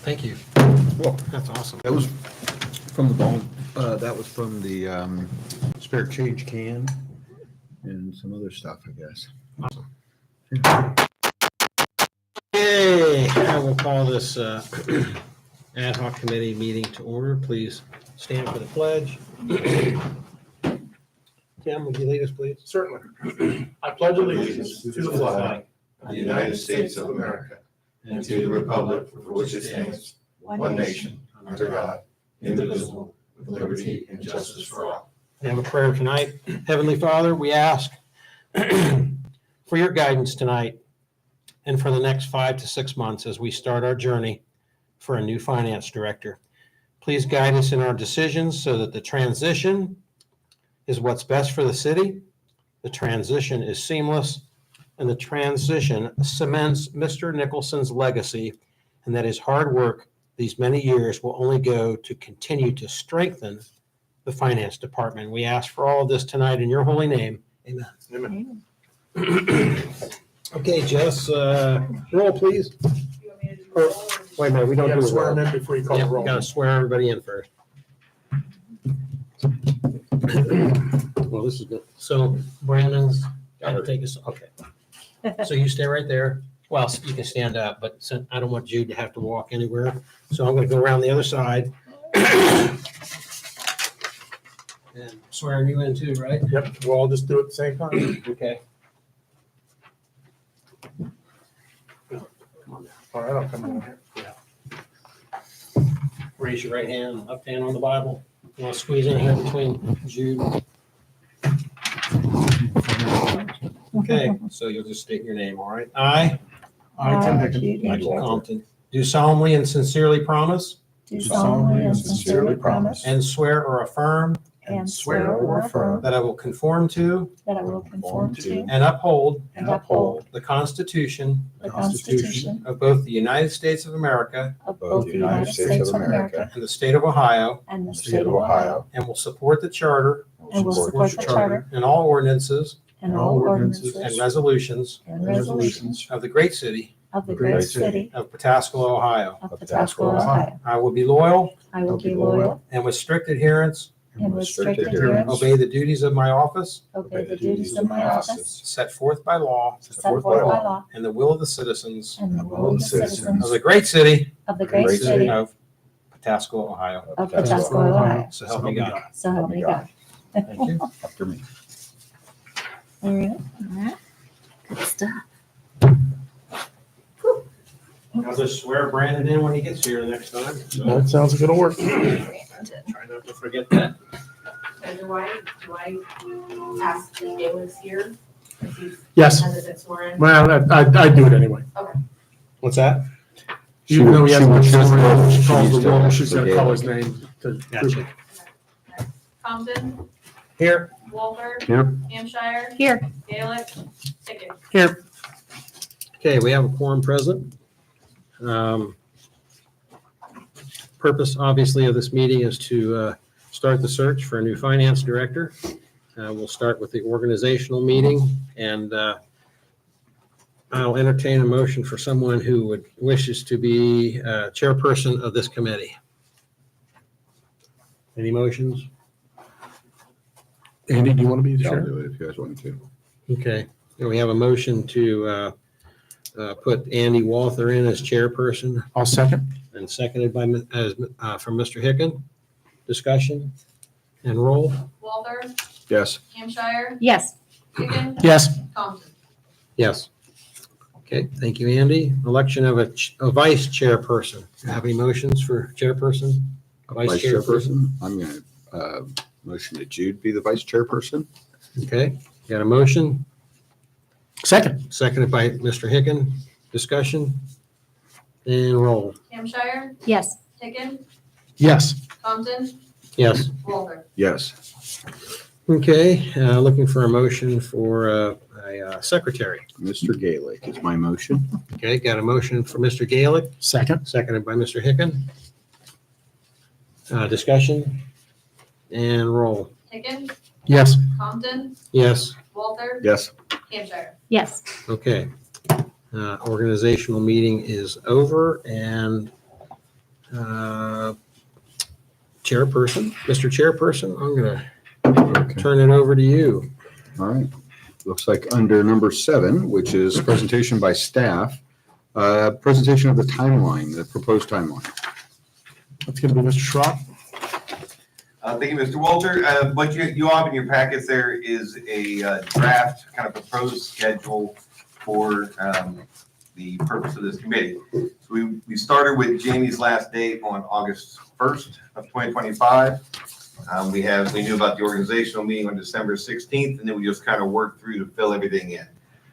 Thank you. Well, That's awesome. that was from the ball. That was from the spare change can and some other stuff, I guess. Awesome. Okay, I will call this ad hoc committee meeting to order. Please stand for the pledge. Tim, would you lead us, please? Certainly. I pledge allegiance to the flag of the United States of America and to the republic for which it stands, one nation, under God, indivisible, with liberty and justice for all. We have a prayer tonight. Heavenly Father, we ask for your guidance tonight and for the next 5 to 6 months as we start our journey for a new finance director. Please guide us in our decisions so that the transition is what's best for the city, the transition is seamless, and the transition cements Mr. Nicholson's legacy, and that his hard work these many years will only go to continue to strengthen the finance department. We ask for all of this tonight in your holy name. Amen. Amen. Okay, Jess, roll, please. Or, wait a minute, we don't You do have to a swear roll. them in before you call Yeah, the we roll. gotta swear everybody in first. Well, this is good. So Brandon's gotta take us, okay. So you stay right there. Well, you can stand up, but since I don't want Jude to have to walk anywhere, so I'm gonna go around the other side. And swearing you in too, right? Yep, we'll all just do it at the same time. Okay. All right, I'll come in here. Raise your right hand, left hand on the Bible. You want to squeeze in here between Jude? Okay, so you'll just state your name, all right? I, Tim Hicken. Michael Compton, do solemnly and sincerely promise Do solemnly and sincerely promise and swear or affirm and swear or affirm that I will conform to that I will conform to and uphold and uphold the Constitution the Constitution of both the United States of America of both the United States of America and the state of Ohio, and the state of Ohio, and will support the charter and will support the charter and all ordinances and all ordinances and resolutions and resolutions of the great city of the great city of Pataskala, Ohio. of Pataskala, Ohio. I will be loyal I will be loyal and with strict adherence and with strict adherence obey the duties of my office obey the duties of my office set forth by law set forth by law and the will of the citizens and the will of the of citizens the great city of the great city of Pataskala, Ohio. of Pataskala, Ohio. So help me God. So help me God. Thank you. After me. All right. Good stuff. I'll just swear Brandon in when he gets here next time. So That sounds like it'll work. try not to forget that. And do I ask if Galen's here? If he Yes, hasn't been sworn in? well, I'd do it anyway. What's that? Even though he hasn't been she was sworn in, supposed- she calls she the still roll, has she's to gonna forget. call his name to Gotcha. Compton, Here. Wolfer. Here. Hampshire, Here. Gaelic, Hicken. Here. Okay, we have a quorum present. Purpose, obviously, of this meeting is to start the search for a new finance director. We'll start with the organizational meeting, and I'll entertain a motion for someone who wishes to be chairperson of this committee. Any motions? Andy, do you want to be the I'll chair? do it if you guys want to. Okay, and we have a motion to put Andy Walther in as chairperson. I'll second. And seconded by, from Mr. Hicken. Discussion and roll. Walter, Yes. Hampshire, Yes. Hicken, Yes. Compton. Yes. Okay, thank you, Andy. Election of a vice chairperson. Do you have any motions for chairperson? Vice chairperson. I'm going to motion that Jude be the vice chairperson. Okay, got a motion, Second. seconded by Mr. Hicken. Discussion and roll. Hampshire, Yes. Hicken, Yes. Compton, Yes. Wolfer. Yes. Okay, looking for a motion for a secretary. Mr. Gaelic is my motion. Okay, got a motion for Mr. Gaelic, Second. seconded by Mr. Hicken. Discussion and roll. Hicken, Yes. Compton, Yes. Walter, Yes. Hampshire. Yes. Okay. Organizational meeting is over, and Chairperson, Mr. Chairperson, I'm going to Okay. turn it over to you. All right. Looks like under number 7, which is presentation by staff, presentation of the timeline, the proposed timeline. That's going to be Mr. Schrock. Thank you, Mr. Walter. What you all have in your packets there is a draft kind of proposed schedule for the purpose of this committee. So we started with Jamie's last date on August 1st of 2025. We knew about the organizational meeting on December 16th, and then we just kind of worked through to fill everything in.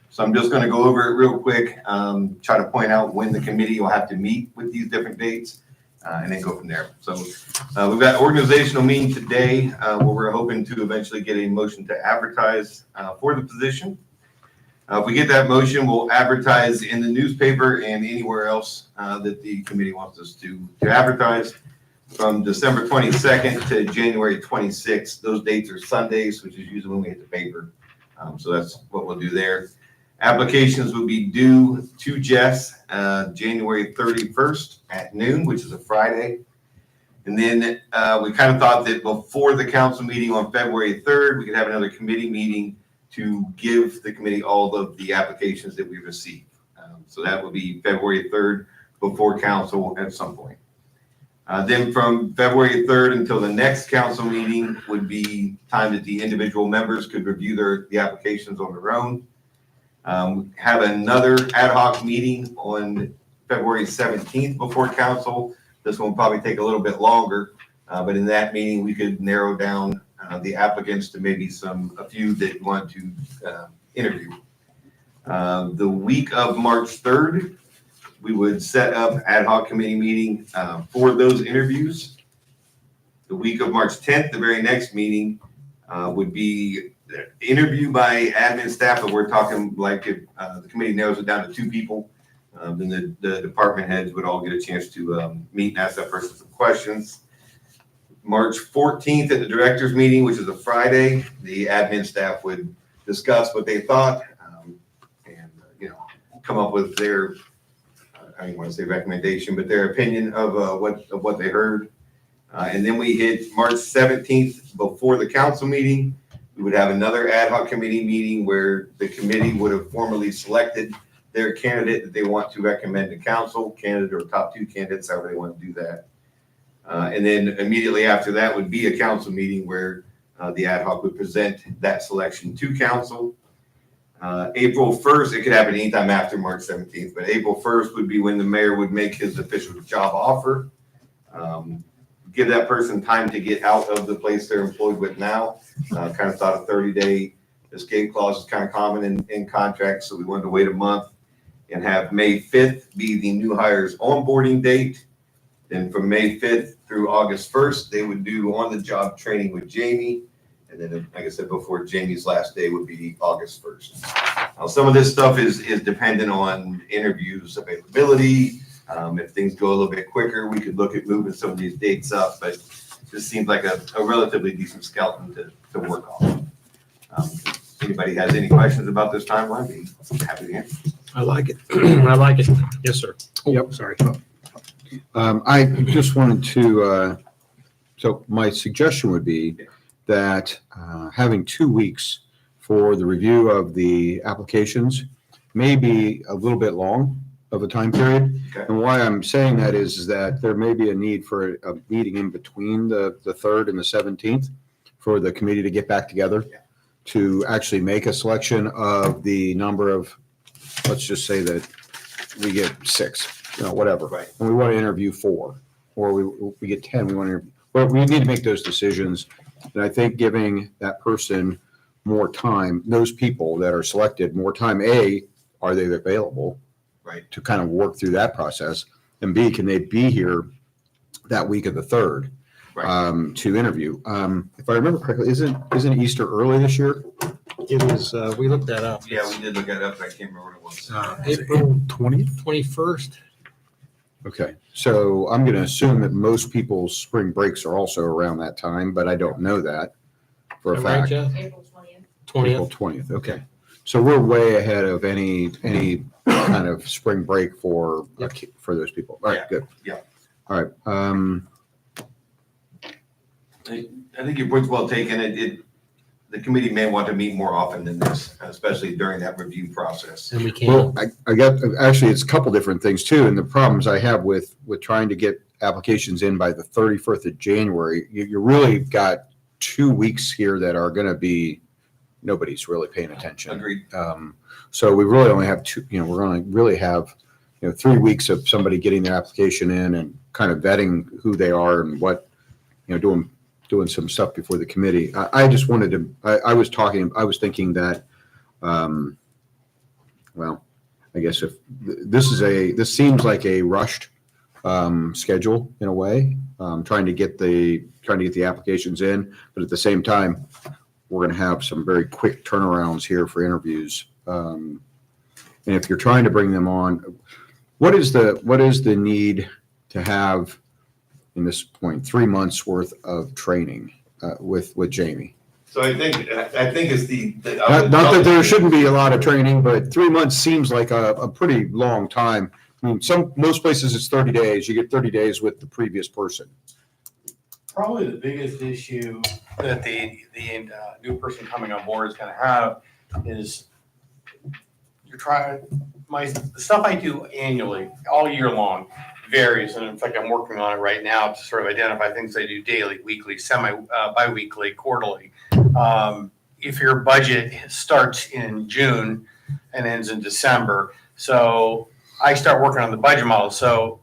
So I'm just going to go over it real quick, try to point out when the committee will have to meet with these different dates, and then go from there. So we've got organizational meeting today where we're hoping to eventually get a motion to advertise for the position. If we get that motion, we'll advertise in the newspaper and anywhere else that the committee wants us to advertise. From December 22nd to January 26th, those dates are Sundays, which is usually when we hit the paper. So that's what we'll do there. Applications will be due to Jess January 31st at noon, which is a Friday. And then we kind of thought that before the council meeting on February 3rd, we could have another committee meeting to give the committee all of the applications that we received. So that will be February 3rd before council at some point. Then from February 3rd until the next council meeting would be time that the individual members could review the applications on their own. Have another ad hoc meeting on February 17th before council. This one will probably take a little bit longer, but in that meeting, we could narrow down the applicants to maybe a few that want to interview. The week of March 3rd, we would set up ad hoc committee meeting for those interviews. The week of March 10th, the very next meeting would be interview by admin staff, but we're talking like if the committee narrows it down to 2 people, then the department heads would all get a chance to meet and ask that person some questions. March 14th at the directors meeting, which is a Friday, the admin staff would discuss what they thought and come up with their, I don't want to say recommendation, but their opinion of what they heard. And then we hit March 17th before the council meeting. We would have another ad hoc committee meeting where the committee would have formally selected their candidate that they want to recommend to council, candidate or top 2 candidates, however they want to do that. And then immediately after that would be a council meeting where the ad hoc would present that selection to council. April 1st, it could happen anytime after March 17th, but April 1st would be when the mayor would make his official job offer. Give that person time to get out of the place they're employed with now. Kind of thought a 30-day escape clause is kind of common in contracts, so we wanted to wait a month and have May 5th be the new hires onboarding date. Then from May 5th through August 1st, they would do on-the-job training with Jamie. And then, like I said before, Jamie's last day would be August 1st. Now, some of this stuff is dependent on interviews availability. If things go a little bit quicker, we could look at moving some of these dates up, but this seems like a relatively decent skeleton to work on. Anybody has any questions about this timeline? Be happy to answer. I like it. I like it. Yes, sir. Yep. Sorry. I just wanted to, so my suggestion would be that having 2 weeks for the review of the applications may be a little bit long of a time period. Okay. And why I'm saying that is that there may be a need for a meeting in between the 3rd and the 17th for the committee to get back together to actually make a selection of the number of, let's just say that we get 6, whatever. Right. And we want to interview 4, or we get 10, we want to interview. Well, we need to make those decisions. And I think giving that person more time, those people that are selected, more time, A, are they available? Right. To kind of work through that process. And B, can they be here that week of the 3rd? Right. To interview. If I remember correctly, isn't Easter early this year? It is, we looked that up. Yeah, we did look that up. I can't remember what it was. April 20th? 21st. Okay, so I'm going to assume that most people's spring breaks are also around that time, but I don't know that for a Is that right, fact. Jeff? April 20th. 20th. April 20th, okay. So we're way ahead of any kind of spring break for those people. All right, Yeah. good. All right. I think your point's well taken. The committee may want to meet more often than this, especially during that review process. And we Well, can, I got, actually, it's a couple different things too. And the problems I have with trying to get applications in by the 31st of January, you really got 2 weeks here that are going to be, nobody's really paying attention. Agreed. So we really only have we're going to really have, 3 weeks of somebody getting their application in and kind of vetting who they are and what, doing some stuff before the committee. I just wanted to, I was thinking that, well, I guess if this seems like a rushed schedule in a way, trying to get the applications in, but at the same time, we're going to have some very quick turnarounds here for interviews. And if you're trying to bring them on, what is the need to have in this point 3 months worth of training with Jamie? So I think it's Not that there shouldn't be a lot of training, but 3 months seems like a pretty long time. I mean, most places it's 30 days. You get 30 days with the previous person. Probably the biggest issue that the new person coming on board is going to have is the stuff I do annually, all year long, varies. And in fact, I'm working on it right now to sort of identify things I do daily, weekly, bi-weekly, quarterly. If your budget starts in June and ends in December, so I start working on the budget model. So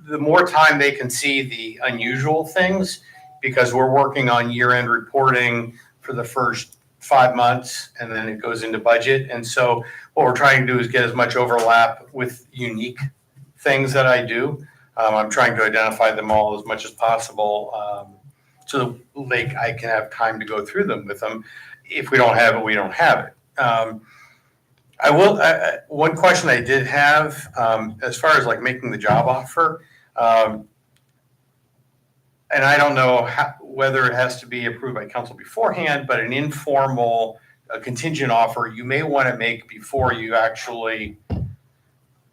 the more time they can see the unusual things, because we're working on year-end reporting for the first 5 months, and then it goes into budget. And so what we're trying to do is get as much overlap with unique things that I do. I'm trying to identify them all as much as possible, so that I can have time to go through them with them. If we don't have it, we don't have it. One question I did have, as far as like making the job offer, and I don't know whether it has to be approved by council beforehand, but an informal contingent offer you may want to make before you actually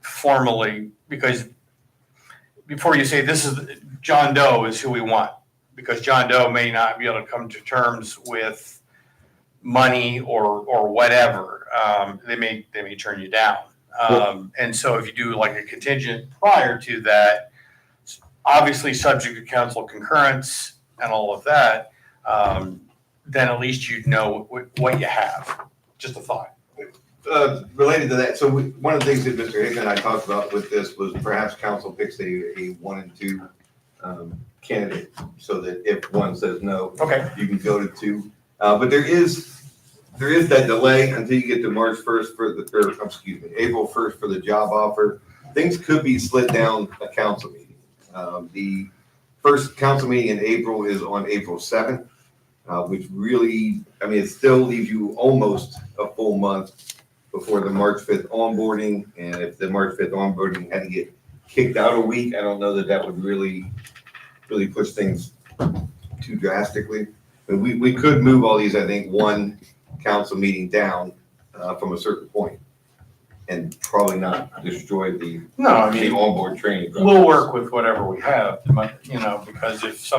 formally, because before you say this is John Doe is who we want, because John Doe may not be able to come to terms with money or whatever. They may turn you down. And so if you do like a contingent prior to that, obviously subject to council concurrence and all of that, then at least you'd know what you have. Just a thought. Related to that, so one of the things that Mr. Hickman and I talked about with this was perhaps council picks a 1 and 2 candidate, so that if one says no, Okay. you can go to 2. But there is that delay until you get to March 1st April 1st for the job offer. Things could be slid down a council meeting. The first council meeting in April is on April 7th, which really, it still leaves you almost a full month before the March 5th onboarding. And if the March 5th onboarding had to get kicked out a week, I don't know that would really push things too drastically. But we could move all these, I think, one council meeting down from a certain point, and probably not destroy the onboard training process. We'll work with whatever we have, because if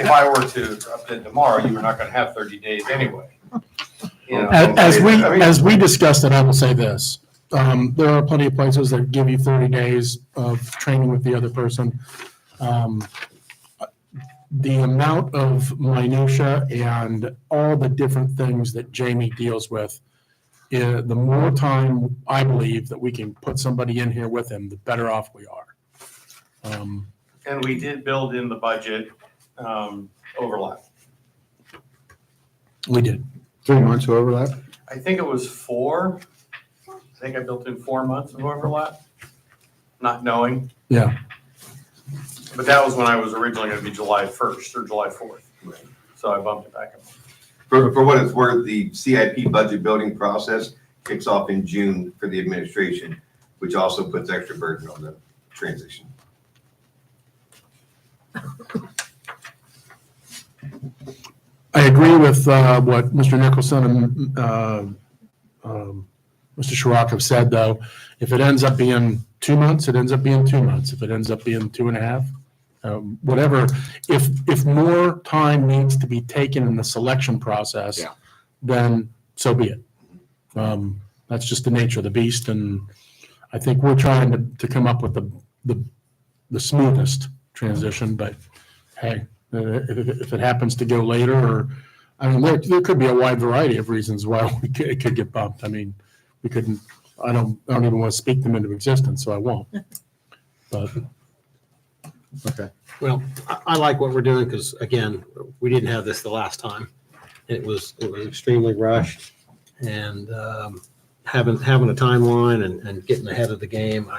I were to update tomorrow, you were not going to have 30 days anyway. As we discussed it, I will say this. There are plenty of places that give you 30 days of training with the other person. The amount of minutia and all the different things that Jamie deals with, the more time I believe that we can put somebody in here with him, the better off we are. And we did build in the budget overlap. We did. 3 months of overlap? I think it was 4. I think I built in 4 months of overlap, not knowing. Yeah. But that was when I was originally going to be July 1st or July 4th. Right. So I bumped it back up. For what it's worth, the CIP budget building process kicks off in June for the administration, which also puts extra burden on the transition. I agree with what Mr. Nicholson Mr. Shrock said, though, if it ends up being 2 months, it ends up being 2 months. If it ends up being 2.5, whatever, if more time needs to be taken in the selection process, Yeah. then so be it. That's just the nature of the beast, and I think we're trying to come up with the smoothest transition, but hey, if it happens to go later, or, I mean, there could be a wide variety of reasons why it could get bumped. I mean, we couldn't, I don't even want to speak them into existence, so I won't. But Okay. Well, I like what we're doing because, again, we didn't have this the last time. It was extremely rushed, and having a timeline and getting ahead of the game,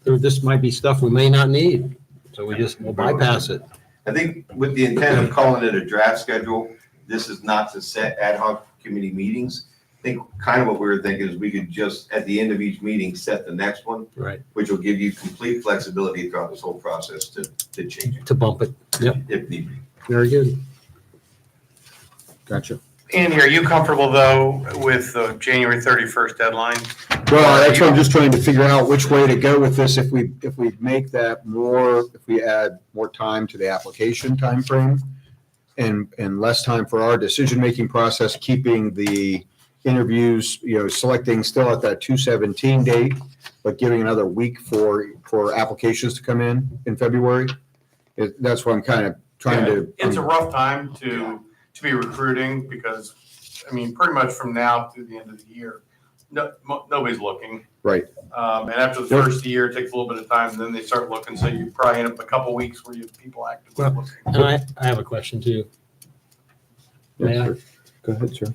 this might be stuff we may not need, so we'll bypass it. I think with the intent of calling it a draft schedule, this is not to set ad hoc committee meetings. I think kind of what we were thinking is we could just, at the end of each meeting, set the next one, Right. which will give you complete flexibility throughout this whole process to change it To bump it. Yep. if need be. Very good. Gotcha. Andy, are you comfortable though with the January 31st deadline? Well, that's what I'm just trying to figure out which way to go with this. If we make that if we add more time to the application timeframe and less time for our decision-making process, keeping the interviews, selecting still at that 2/17 date, but giving another week for applications to come in February. That's what I'm kind of trying to. It's a rough time to be recruiting because, I mean, pretty much from now through the end of the year, nobody's looking. Right. And after the first year, it takes a little bit of time, and then they start looking. So you probably end up a couple weeks where you have people actively Well, looking. And I have a question too. May I? Go ahead, sir.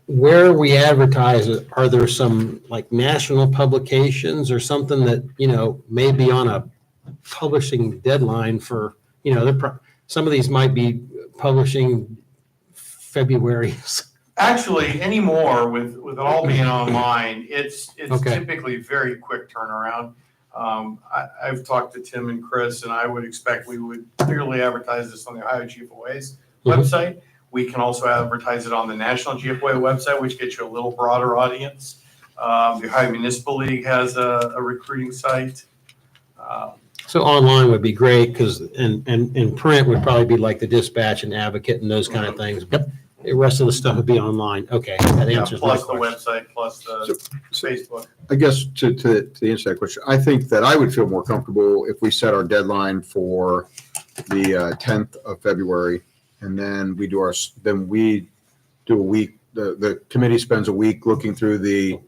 Where we advertise it, are there some like national publications or something that, may be on a publishing deadline for, some of these might be publishing February. Actually, anymore with it all being online, it's Okay. typically very quick turnaround. I've talked to Tim and Chris, and I would expect we would clearly advertise this on the Ohio GFOA's website. We can also advertise it on the National GFOA website, which gets you a little broader audience. The Ohio Municipal League has a recruiting site. So online would be great because, and in print would probably be like the Dispatch and Advocate and those kind of things. But the rest of the stuff would be online. Okay, that answers my Plus the question. website, plus the Facebook. I guess to answer that question, I think that I would feel more comfortable if we set our deadline for the 10th of February, and then we do a week. The committee spends a week looking through the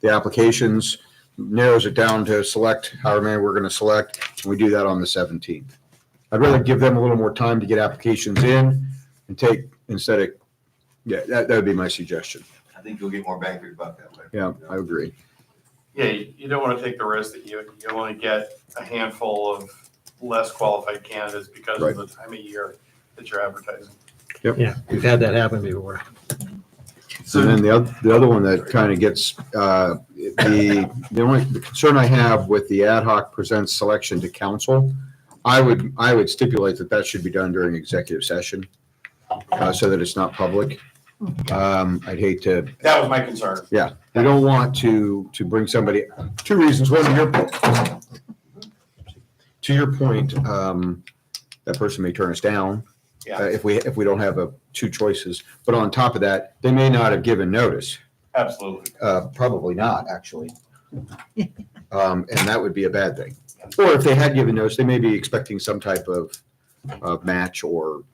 applications, narrows it down to select however many we're going to select, and we do that on the 17th. I'd rather give them a little more time to get applications in and that would be my suggestion. I think you'll get more bang for your buck that way. Yeah, I agree. Yeah, you don't want to take the risk that you only get a handful of less qualified candidates because Right. of the time of year that you're advertising. Yeah, we've had that happen before. So then the other one that kind of gets, the concern I have with the ad hoc presents selection to council, I would stipulate that should be done during executive session, so that it's not public. I'd hate to, That was my concern. I don't want to bring somebody, two reasons. One, to your point, that person may turn us down. Yeah. If we don't have two choices. But on top of that, they may not have given notice. Absolutely. Probably not, actually. And that would be a bad thing. Or if they had given notice, they may be expecting some type of match or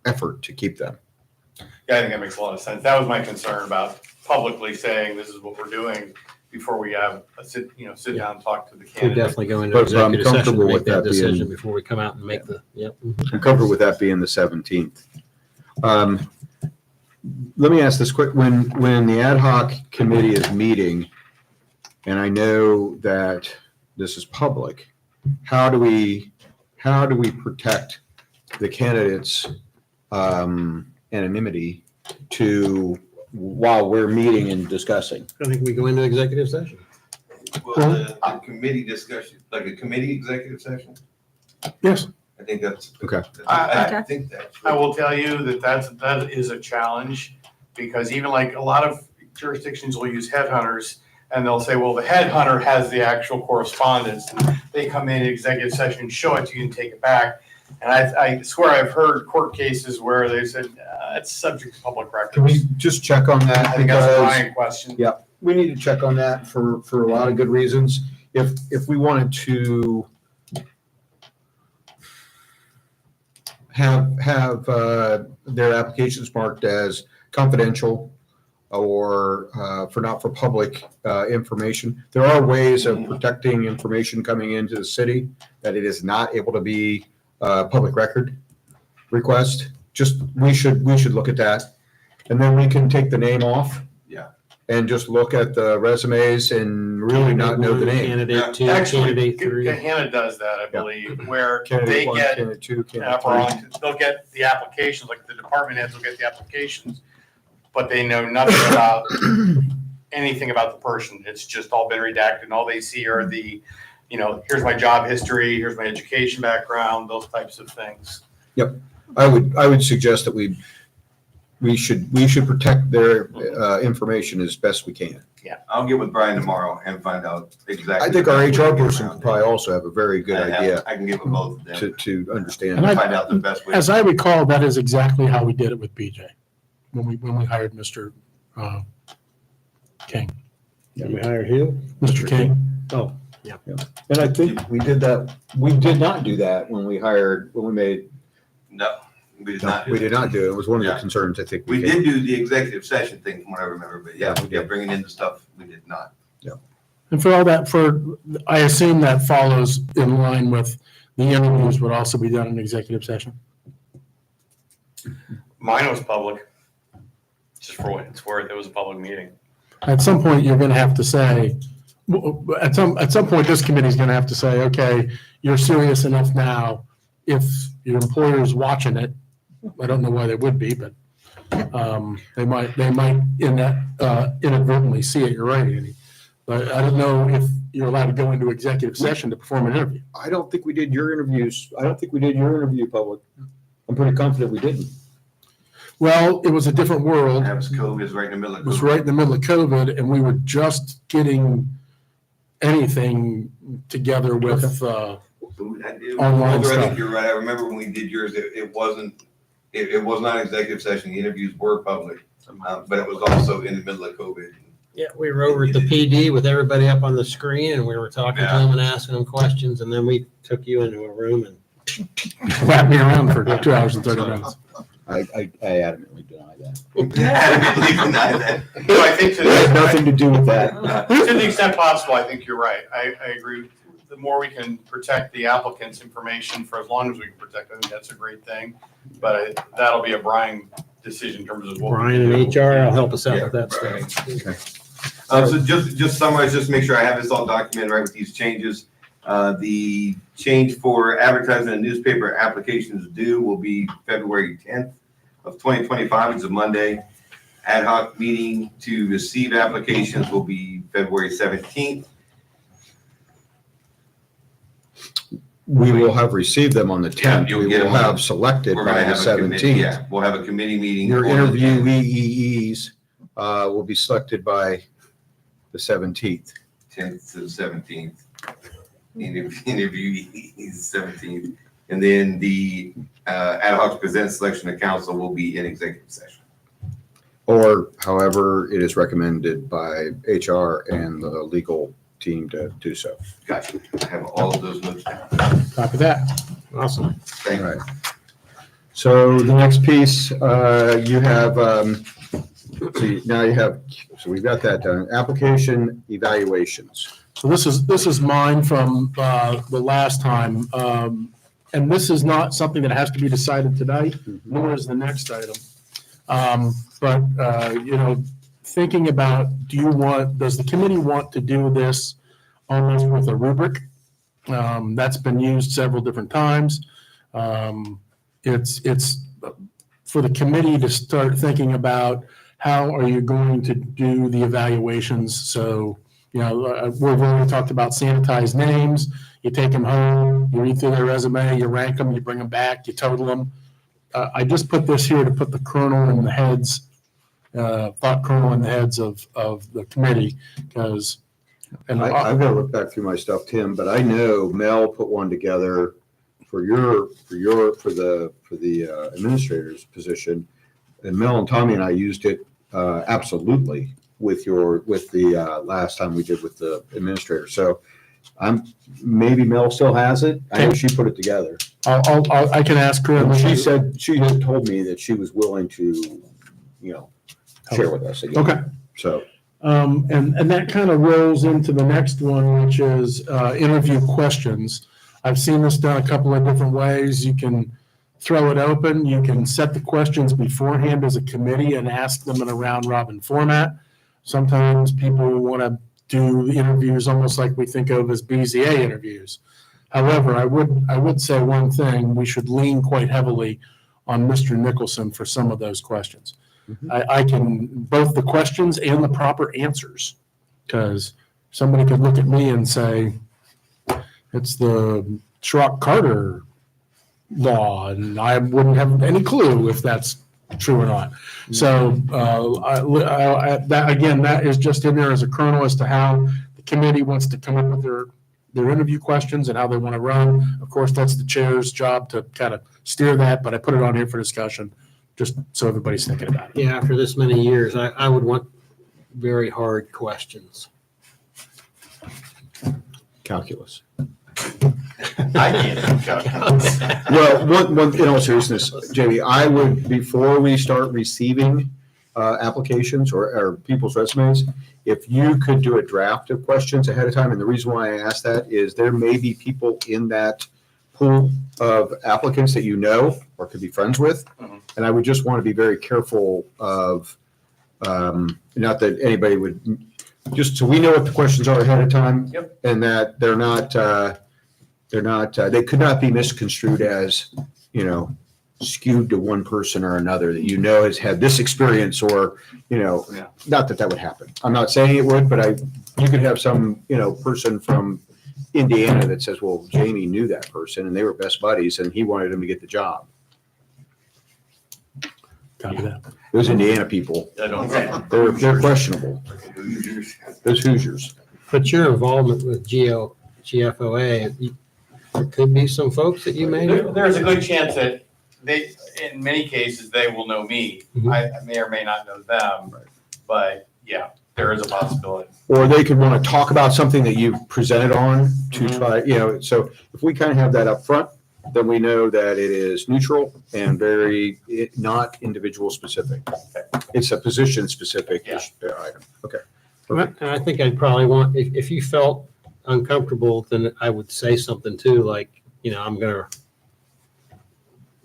effort to keep them. Yeah, I think that makes a lot of sense. That was my concern about publicly saying this is what we're doing before we have sit down and talk to the We candidate. definitely go into But I'm executive session to comfortable make with that that being- decision before we come out and make yep. I'm comfortable with that being the 17th. Let me ask this quick, when the ad hoc committee is meeting, and I know that this is public, how do we protect the candidates' anonymity while we're meeting and discussing? I think we go into executive session. Well, the committee discussion, like a committee executive session, Yes. I think that's. Okay. I think that's. I will tell you that is a challenge because even like a lot of jurisdictions will use headhunters and they'll say, well, the headhunter has the actual correspondence. And they come in executive session, show it to you and take it back. And I swear I've heard court cases where they said, it's subject to public records. Can we just check on that? I think that's a Because Brian question. Yeah. we need to check on that for a lot of good reasons. If we wanted to have their applications marked as confidential or for not for public information, there are ways of protecting information coming into the city that it is not able to be public record request. We should look at that, and then we can take the name off. Yeah. And just look at the resumes and really not know the name. Candidate two, Actually, candidate three. Hannah does that, I believe, where Candidate they one, get, candidate two, candidate three. they'll get the applications, like the department heads will get the applications, but they know nothing about anything about the person. It's just all been redacted, and all they see are the, here's my job history, here's my education background, those types of things. I would suggest that we should protect their information as best we can. I'll get with Brian tomorrow and find out exactly. I think our HR person could probably also have a very good idea I can give them both of them to understand. And I- find out the best way. As I recall, that is exactly how we did it with BJ when we hired Mr. King. Can we hire who? Mr. King. Oh, yeah. And I think we did not do that when we made, No, we did not. we did not do it. It was one of the Yeah. concerns I think. We came- did do the executive session thing from what I remember, but Yeah, we did. bringing in the stuff, we did not. And for all that, I assume that follows in line with the interviews would also be done in executive session. Mine was public, just for what it's worth, it was a public meeting. At some point, you're going to have to say, at some point, this committee's going to have to say, okay, you're serious enough now. If your employer's watching it, I don't know why they would be, but they might inadvertently see it, you're right, Andy. But I don't know if you're allowed to go into executive session to perform an interview. I don't think we did your interviews. I don't think we did your interview public. I'm pretty confident we didn't. Well, it was a different world. That was COVID, it was right in the middle of It was COVID. right in the middle of COVID, and we were just getting anything together with, Online I stuff. think you're right. I remember when we did yours, it was not executive session. The interviews were public, but it was also in the middle of COVID. Yeah, we were over at the PD with everybody up on the screen and we were talking to them and asking them questions, and then we took you into a room and wrapped me around for 2 hours and 30 minutes. I adamantly deny that. Adamantly deny that. So I think It has nothing to do with that. to the extent possible, I think you're right. I agree. The more we can protect the applicant's information for as long as we can protect it, I think that's a great thing. But that'll be a Brian decision in terms of what. Brian we and do. HR will help us out Yeah, with that right. stuff. So just summarize, just make sure I have this all documented right with these changes. The change for advertising and newspaper applications due will be February 10th of 2025. It's a Monday. Ad hoc meeting to receive applications will be February 17th. We will have received them on the 10th. you'll We get will them on- have selected We're by gonna the have a committee, 17th. yeah, we'll have a committee meeting. Your on the 10th. interviewees will be selected by the 17th. 10th to the 17th. Interviewees 17th. And then the ad hoc present selection of council will be in executive session. Or however it is recommended by HR and the legal team to do so. Gotcha. I have all of those notes down. Copy that. Awesome. Thank you. Right. So the next piece, you have, so we've got that done. Application evaluations. So this is mine from the last time. And this is not something that has to be decided tonight, nor is the next item. But thinking about, does the committee want to do this almost with a rubric? That's been used several different times. It's for the committee to start thinking about how are you going to do the evaluations. So, we've already talked about sanitized names. You take them home, you read through their resume, you rank them, you bring them back, you total them. I just put this here to put the kernel in the heads thought kernel in the heads of the committee, because, and I've got to look back through my stuff, Tim, but I know Mel put one together for the administrator's position. And Mel and Tommy and I used it absolutely with the last time we did with the administrator. So maybe Mel still has it. I know she put it together. I can ask her. And she said, she had told me that she was willing to, share with us again. Okay. So, and that kind of rolls into the next one, which is interview questions. I've seen this done a couple of different ways. You can throw it open. You can set the questions beforehand as a committee and ask them in a round robin format. Sometimes people want to do interviews almost like we think of as BZA interviews. However, I would say one thing: we should lean quite heavily on Mr. Nicholson for some of those questions. I can both the questions and the proper answers, because somebody could look at me and say it's the Schrock-Carter law, and I wouldn't have any clue if that's true or not. So that is just in there as a kernel as to how the committee wants to come up with their interview questions and how they want to run. Of course, that's the chair's job to kind of steer that, but I put it on here for discussion, just so everybody's thinking about it. Yeah, after this many years, I would want very hard questions. calculus. I can't do calculus. Well, one, in all seriousness, Jamie, I would, before we start receiving applications or people's resumes, if you could do a draft of questions ahead of time, and the reason why I ask that is there may be people in that pool of applicants that you know or could be friends with, and I would just want to be very careful of, not that anybody would, just so we know what the questions are ahead of time. Yep. And that they're not, they could not be misconstrued as, skewed to one person or another that has had this experience or, Yeah. not that would happen. I'm not saying it would, but you could have some, person from Indiana that says, well, Jamie knew that person and they were best buddies and he wanted him to get the job. Copy that. Those Indiana people, I don't. they're questionable. Those Hoosiers. But your involvement with GFOA, there could be some folks that you may know. There's a good chance that they, in many cases, they will know me. Mhm. I may or may not know them, but yeah, there is a possibility. Or they could want to talk about something that you've presented on to try, so if we kind of have that up front, then we know that it is neutral and not individual specific. It's a position specific Yeah. item. Okay. And I think I'd probably want, if you felt uncomfortable, then I would say something too, like, I'm going to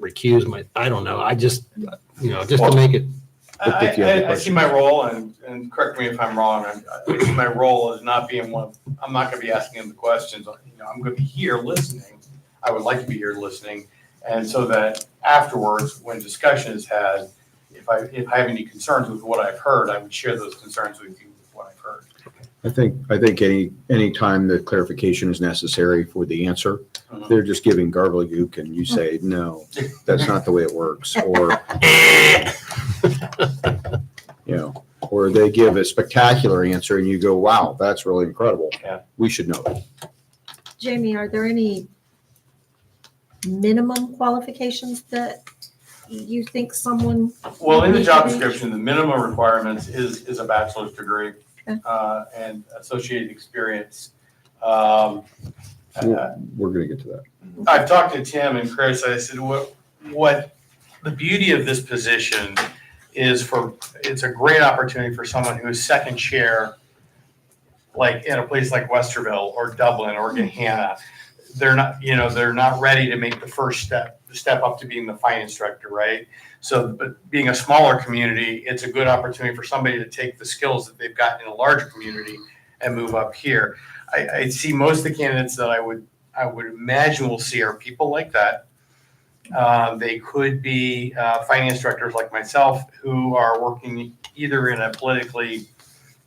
recuse I don't know. I just, just to make it. If you have a I see my role, and correct me if I'm wrong, I see my role as not being one, I'm not going to be asking them the questions. I'm going to be here listening. I would like to be here listening. And so that afterwards, when discussion is had, if I have any concerns with what I've heard, I would share those concerns with you with what I've heard. I think any time that clarification is necessary for the answer, they're just giving gobbledygook and you say, no, that's not the way it works. Or, or they give a spectacular answer and you go, wow, that's really incredible. Yeah. We should know that. Jamie, are there any minimum qualifications that you think someone? Well, in the job description, the minimum requirements is a bachelor's degree Okay. and associated experience. We're going to get to that. I've talked to Tim and Chris. I said, what the beauty of this position is it's a great opportunity for someone who is second chair, like in a place like Westerville or Dublin or Gahanna. They're not ready to make the first step up to being the finance director, right? So, but being a smaller community, it's a good opportunity for somebody to take the skills that they've got in a larger community and move up here. I see most of the candidates that I would imagine we'll see are people like that. They could be finance directors like myself who are working either in a politically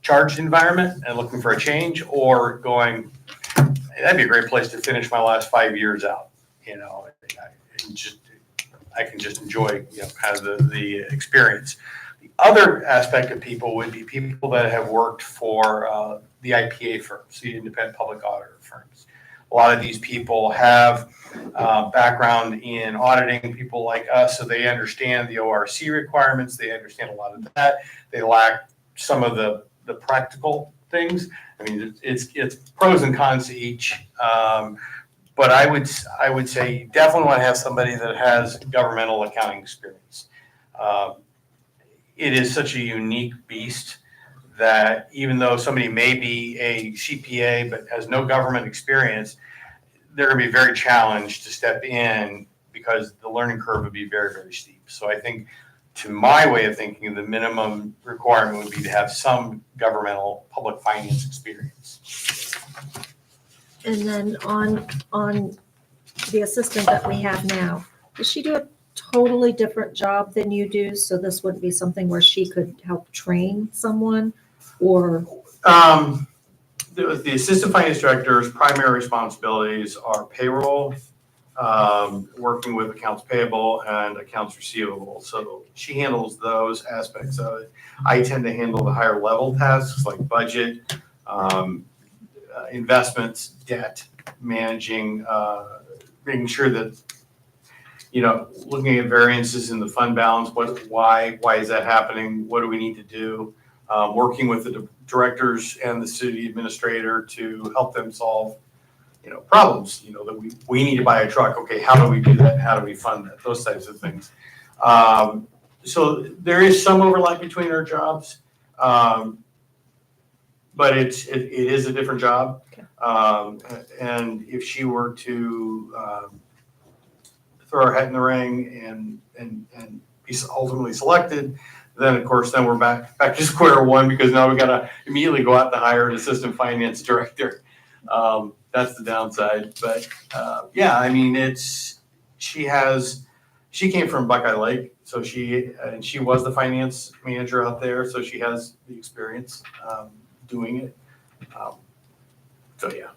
charged environment and looking for a change, or going, that'd be a great place to finish my last 5 years out. I can just enjoy kind of the experience. The other aspect of people would be people that have worked for the IPA firms, the independent public auditor firms. A lot of these people have background in auditing, people like us, so they understand the ORC requirements. They understand a lot of that. They lack some of the practical things. I mean, it's pros and cons to each. But I would say you definitely want to have somebody that has governmental accounting experience. It is such a unique beast that even though somebody may be a CPA but has no government experience, they're going to be very challenged to step in because the learning curve would be very, very steep. So I think, to my way of thinking, the minimum requirement would be to have some governmental public finance experience. And then on the assistant that we have now, does she do a totally different job than you do? So this wouldn't be something where she could help train someone, or? The assistant finance director's primary responsibilities are payroll, working with accounts payable and accounts receivable. So she handles those aspects of it. I tend to handle the higher level tasks like budget, investments, debt, managing, making sure that, looking at variances in the fund balance, why is that happening? What do we need to do? Working with the directors and the city administrator to help them solve, problems, that we need to buy a truck. Okay, how do we do that? How do we fund that? Those types of things. So there is some overlap between our jobs, but it is a different job. Okay. And if she were to throw her hat in the ring and be ultimately selected, then of course, we're back to square one, because now we got to immediately go out and hire an assistant finance director. That's the downside. But yeah, I mean, she came from Buckeye Lake, so she was the finance manager out there, so she has the experience doing it. So yeah.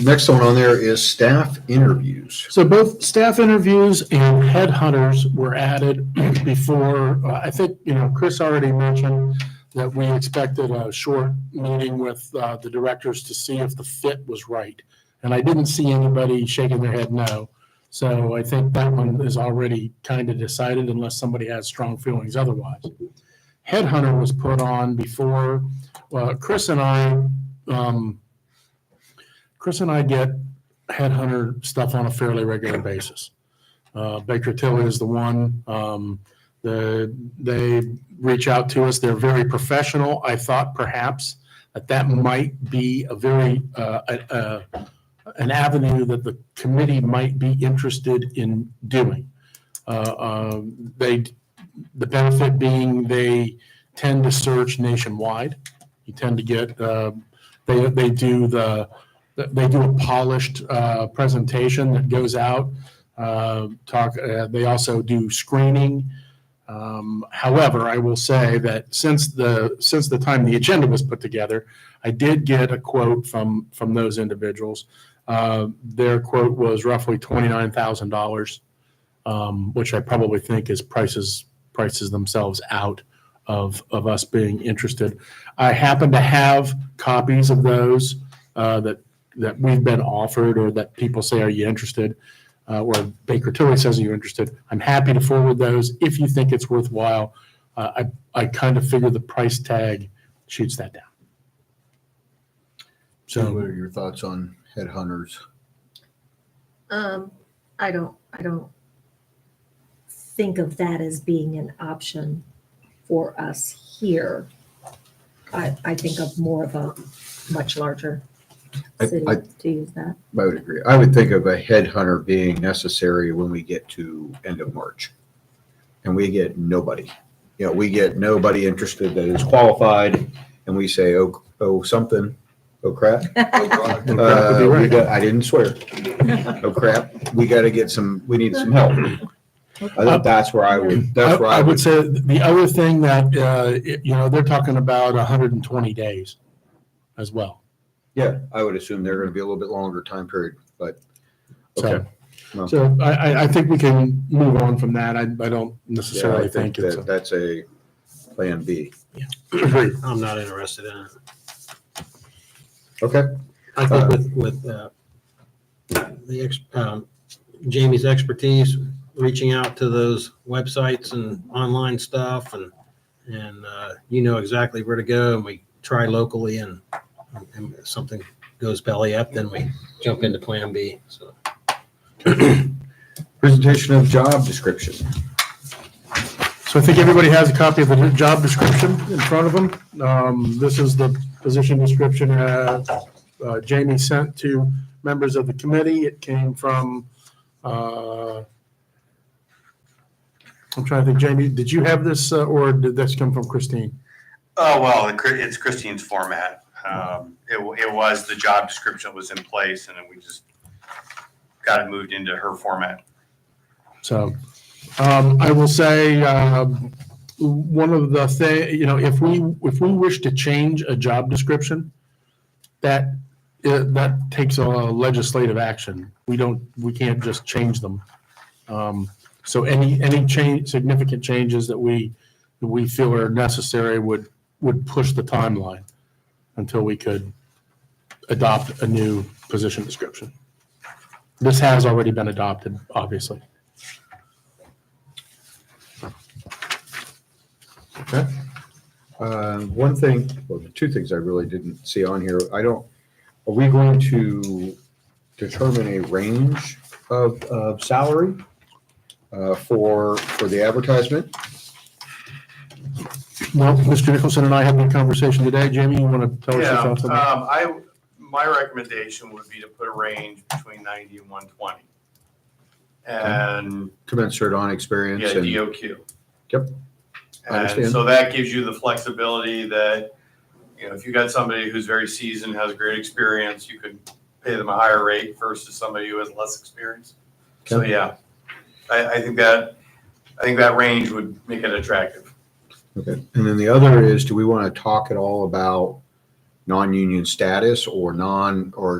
Next one on there is staff interviews. So both staff interviews and headhunters were added before. I think, Chris already mentioned that we expected a short meeting with the directors to see if the fit was right. And I didn't see anybody shaking their head no. So I think that one is already kind of decided unless somebody has strong feelings otherwise. Headhunter was put on before. Chris and I get headhunter stuff on a fairly regular basis. Baker Tilly is the one. They reach out to us. They're very professional. I thought perhaps that might be a very an avenue that the committee might be interested in doing. The benefit being they tend to search nationwide. You tend to get they do a polished presentation that goes out. They also do screening. However, I will say that since the time the agenda was put together, I did get a quote from those individuals. Their quote was roughly $29,000, which I probably think is prices themselves out of us being interested. I happen to have copies of those that we've been offered, or that people say, "Are you interested?" Or Baker Tilly says, "Are you interested?" I'm happy to forward those if you think it's worthwhile. I kind of figure the price tag shoots that down. So what are your thoughts on headhunters? I don't think of that as being an option for us here. I think of more of a much larger city to use that. I would agree. I would think of a headhunter being necessary when we get to end of March, and we get nobody. We get nobody interested that is qualified, and we say, oh crap. I didn't swear. Oh crap. We need some help. I think that's where I would say the other thing that, they're talking about 120 days as well. Yeah, I would assume they're going to be a little bit longer time period, but okay. So I think we can move on from that. I don't Yeah, necessarily I think think it's. that that's a plan B. Agreed. I'm not interested in it. Okay, I think with Jamie's expertise, reaching out to those websites and online stuff and you know exactly where to go, and we try locally, and if something goes belly up, then we jump into plan B, so. presentation of job description. So I think everybody has a copy of the job description in front of them. This is the position description Jamie sent to members of the committee. It came from, I'm trying to think, Jamie, did you have this or did this come from Christine? Oh, well, it's Christine's format. It was, the job description was in place, and then we just got it moved into her format. So I will say, one of the things, if we wish to change a job description, that takes a legislative action. We can't just change them. So any significant changes that we feel are necessary would push the timeline until we could adopt a new position description. This has already been adopted, obviously. Okay. One thing, well, the two things I really didn't see on here, are we going to determine a range of salary for the advertisement? Well, Mr. Nicholson and I had a conversation today. Jamie, you want to tell us your thoughts on that? My recommendation would be to put a range between 90 and 120. And Commensurate on experience? yeah, and- DOQ. Yep. I And understand. so that gives you the flexibility that, if you got somebody who's very seasoned, has great experience, you could pay them a higher rate versus somebody who has less experience. So, Okay. yeah, I think that range would make it attractive. Okay. And then the other is, do we want to talk at all about non-union status or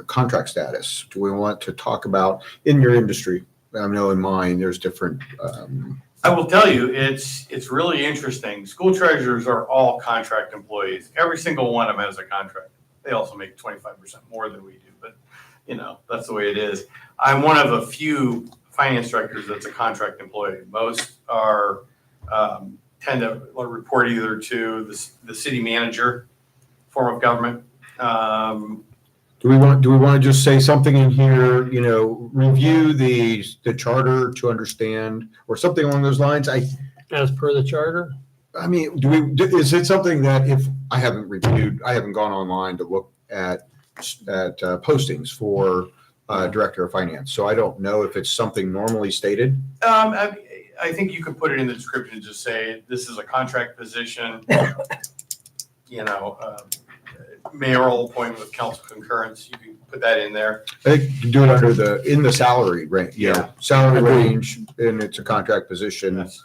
contract status? Do we want to talk about in your industry? I know in mine, there's different, I will tell you, it's really interesting. School treasurers are all contract employees. Every single one of them has a contract. They also make 25% more than we do, but that's the way it is. I'm one of a few finance directors that's a contract employee. Most are tend to report either to the city manager form of government. do we want to just say something in here, review the charter to understand or something along those lines? As per the charter? I mean, is it something that if I haven't gone online to look at postings for director of finance, so I don't know if it's something normally stated. I think you could put it in the description, just say, this is a contract position, mayoral appointment with council concurrence. You can put that in there. I think you can do it in the salary range, Yeah. salary Agreed. range, and it's a contract position, Yes.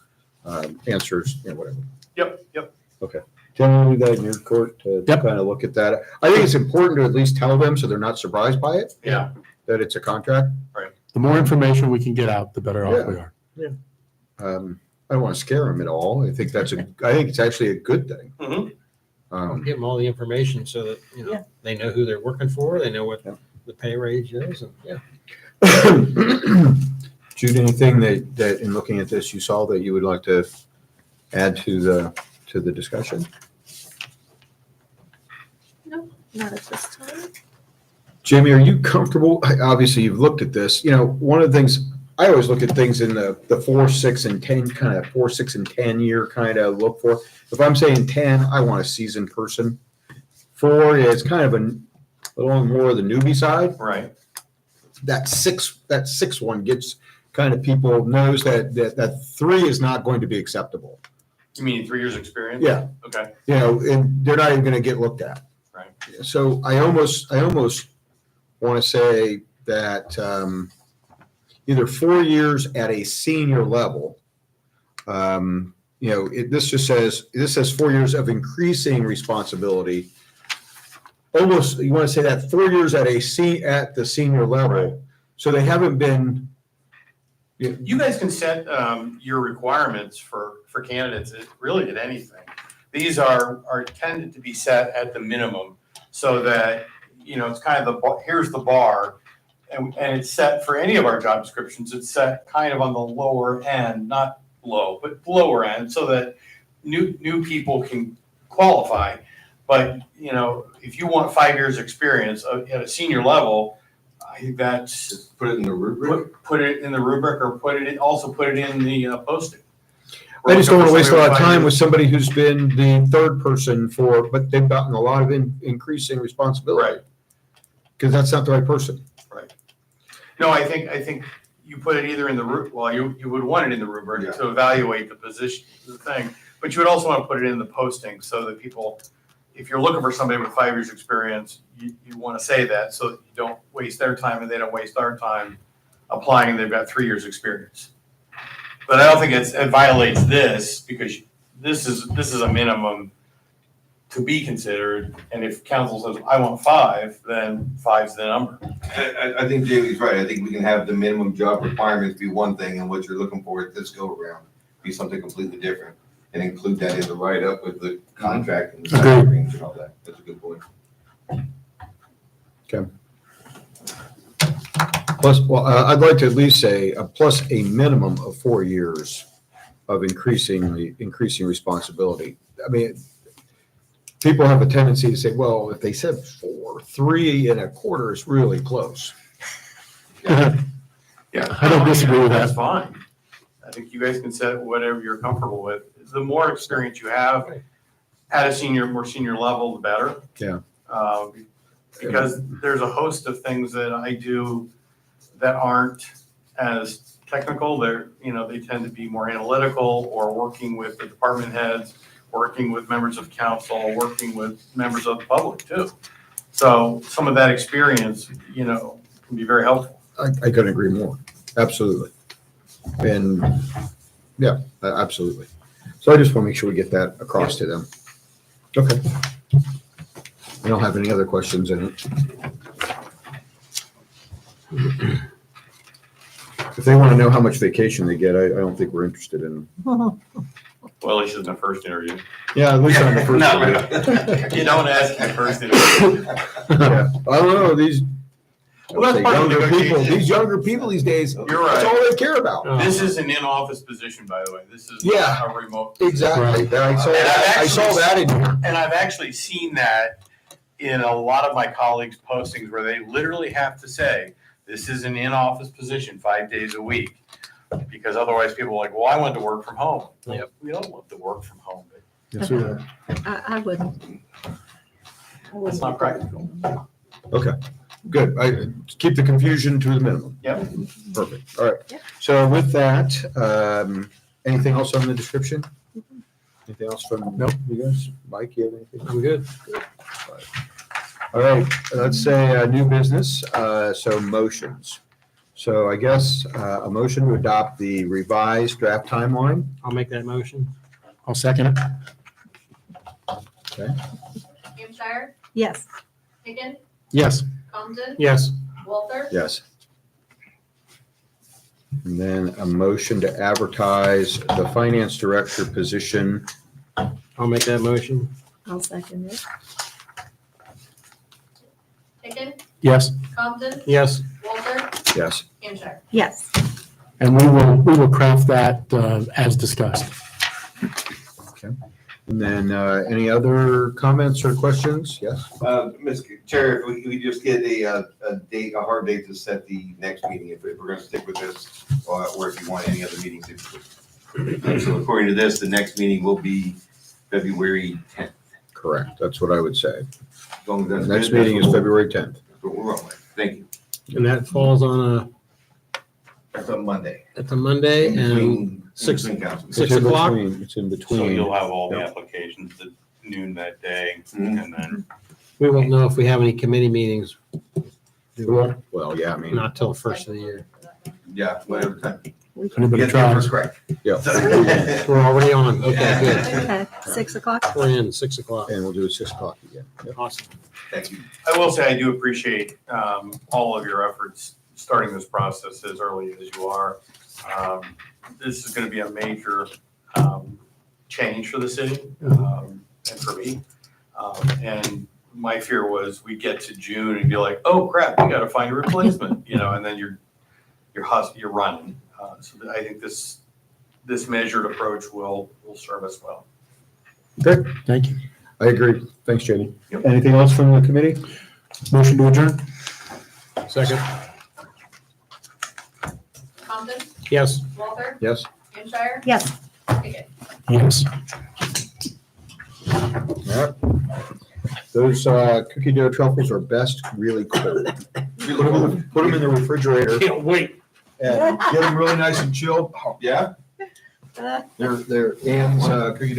answers, whatever. Yep. Can we leave that in your court to Yep. kind of look at that? I think it's important to at least tell them so they're not surprised by it, Yeah. that it's a contract. The more information we can get out, the better off we are. I don't want to scare them at all. I think it's actually a good thing. Mhm. Give them all the information so that, Yeah. they know who they're working for, they know what Yeah. the pay range is, and yeah. Jude, anything that in looking at this, you saw that you would like to add to the discussion? Not at this time. Jamie, are you comfortable? Obviously, you've looked at this. One of the things, I always look at things in the 4, 6, and 10 kind of 4, 6, and 10 year kind of look for. If I'm saying 10, I want a seasoned person. 4 is kind of a little more of the newbie side. Right. That six one gets kind of people knows that 3 is not going to be acceptable. You mean 3 years experience? Yeah. Okay. And they're not even going to get looked at. Right. So I almost want to say that either 4 years at a senior level. This says 4 years of increasing responsibility. Almost, you want to say that 4 years at the senior level. Right. So they haven't been You guys can set your requirements for candidates really at anything. These are tended to be set at the minimum so that, it's kind of here's the bar. And it's set for any of our job descriptions, it's set kind of on the lower end, not low, but lower end, so that new people can qualify. But, if you want 5 years experience at a senior level, I think that's. Just put it in the rubric. Put it in the rubric or put it in the posting. I just don't want to waste a lot of time with somebody who's been the third person but they've gotten a lot of increasing responsibility. Right. Because that's not the right person. No, I think you put it either in the you would want it in the rubric to evaluate the position, the thing, but you would also want to put it in the posting so that people, if you're looking for somebody with 5 years experience, you want to say that so that you don't waste their time and they don't waste our time applying and they've got 3 years experience. But I don't think it violates this because this is a minimum to be considered. And if council says, I want 5, then 5's the number. I think Jamie's right. I think we can have the minimum job requirements be one thing and what you're looking for at this go around be something completely different and include that in the write-up with the contract and the salary range and all that. That's a good point. Okay. Plus, I'd like to at least say plus a minimum of 4 years of increasing responsibility. I mean, people have a tendency to say, well, if they said 4, 3 1/4 is really close. Yeah, I don't disagree with that. That's fine. I think you guys can set whatever you're comfortable with. The more experience you have at a more senior level, the better. Yeah. Because there's a host of things that I do that aren't as technical. They tend to be more analytical or working with the department heads, working with members of council, working with members of the public too. So some of that experience, can be very helpful. I couldn't agree more. Absolutely. And yeah, absolutely. So I just want to make sure we get that across to them. Okay. I don't have any other questions in it. If they want to know how much vacation they get, I don't think we're interested in. Well, at least in the first interview. Yeah, at least on the first No, one. you don't ask in the first interview. Yeah. I don't know, these Well, that's part of the negotiation. these younger people these days, You're that's right. all they care about. This is an in-office position, by the way. This is Yeah. not a remote. Exactly. I saw that in here. And I've actually seen that in a lot of my colleagues' postings where they literally have to say, this is an in-office position 5 days a week. Because otherwise people are like, well, I want to work from home. Yep. We don't want to work from home. But Yes, sir. I wouldn't. That's not practical. Okay, good. I keep the confusion to the minimum. Yep. Perfect. All right. Yep. So with that, anything else on the description? Anything else from Nope. you guys? Mike, you have anything? I'm good. All right, let's say new business, so motions. So I guess a motion to adopt the revised draft timeline. I'll make that motion. I'll second it. Okay. Hampshire, Yes. Higgin, Yes. Compton, Yes. Walter, Yes. And then a motion to advertise the finance director position. I'll make that motion. I'll second it. Higgin, Yes. Compton, Yes. Walter, Yes. Hampshire. Yes. And we will craft that as discussed. And then any other comments or questions? Yes? Mr. Chair, if we just get a hard date to set the next meeting, if we're gonna stick with this, or if you want any other meetings. So according to this, the next meeting will be February 10th. Correct. That's what I would say. As long as The that's next good, meeting is that's February 10th. what we're rolling with. Thank you. And that falls on That's on Monday. it's a Monday and In six- between council. 6 It's in o'clock? between- It's in So between. you'll have all the Yep. applications at noon that day Mhm. and then. we won't know if we have any committee meetings. Well, yeah, I mean, Not till the first of the year. Yeah, whatever time. If anybody Get there tries. first crack. yeah. We're already on. Okay, good. Okay, 6 o'clock? We're in 6 o'clock. And we'll do it 6 o'clock again. Yep. Awesome. Thank you. I will say I do appreciate all of your efforts starting this process as early as you are. This is gonna be a major, change for the city, and for me. And my fear was we get to June and be like, oh crap, we gotta find a replacement, and then you're running. So I think this measured approach will serve us well. Okay, Thank you. I agree. Thanks, Jamie. Yep. Anything else from the committee? Motion to adjourn? Second. Compton, Yes. Walter, Yes? Hampshire, Yes. Pickett. Yes. All right. Those cookie dough truffles are best really cold. Put them in the refrigerator Can't wait. and get them really nice and chilled. Yeah? They're Ann's cookie dough